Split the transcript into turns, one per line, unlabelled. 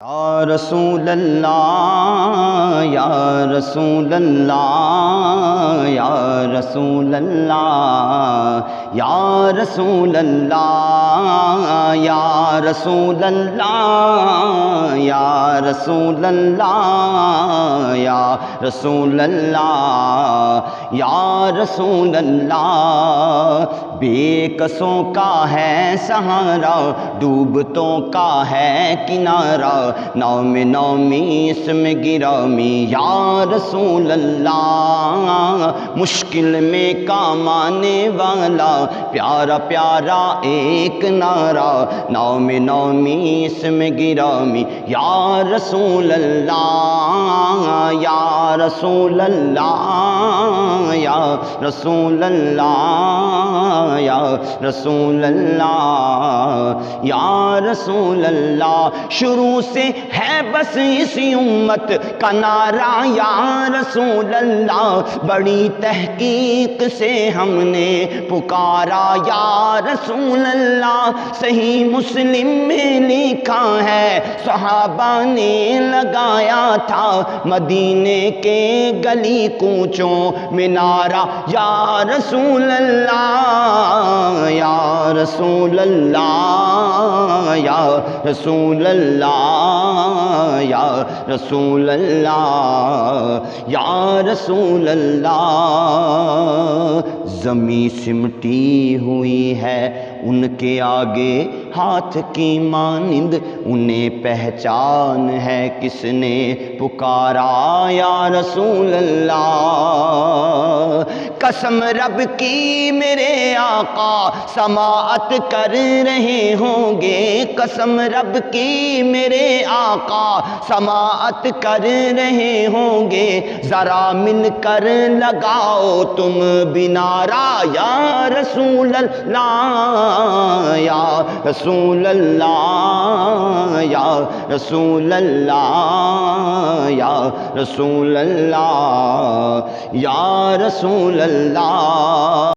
یا رسول اللہ یا رسول اللہ یا رسول اللہ یا رسول اللہ یا رسول اللہ یا رسول اللہ یا رسول اللہ یا رسول اللہ بے کسوں کا ہے سہارا ڈوبتوں کا ہے کنارہ نام نامی اسم گرامی یا رسول اللہ مشکل میں کام آنے والا پیارا پیارا ایک نعرہ نام نامی اسم گرامی یا رسول اللہ یا رسول اللہ یا رسول اللہ یا رسول اللہ یا رسول اللہ شروع سے ہے بس اسی امت کا نعرہ یا رسول اللہ بڑی تحقیق سے ہم نے پکارا یا رسول اللہ صحیح مسلم میں لکھا ہے صحابہ نے لگایا تھا مدینے کے گلی کوچوں میں نعرہ یا رسول اللہ یا رسول اللہ یا رسول اللہ یا رسول اللہ یا رسول اللہ زمیں سمٹی ہوئی ہے ان کے آگے ہاتھ کی مانند انہیں پہچان ہے کس نے پکارا یا رسول اللہ قسم رب کی میرے آقا سماعت کر رہے ہوں گے قسم رب کی میرے آقا سماعت کر رہے ہوں گے ذرا مل کر لگاؤ تم بھی نعرہ یا رسول اللہ یا رسول اللہ یا رسول اللہ یا رسول اللہ یا رسول اللہ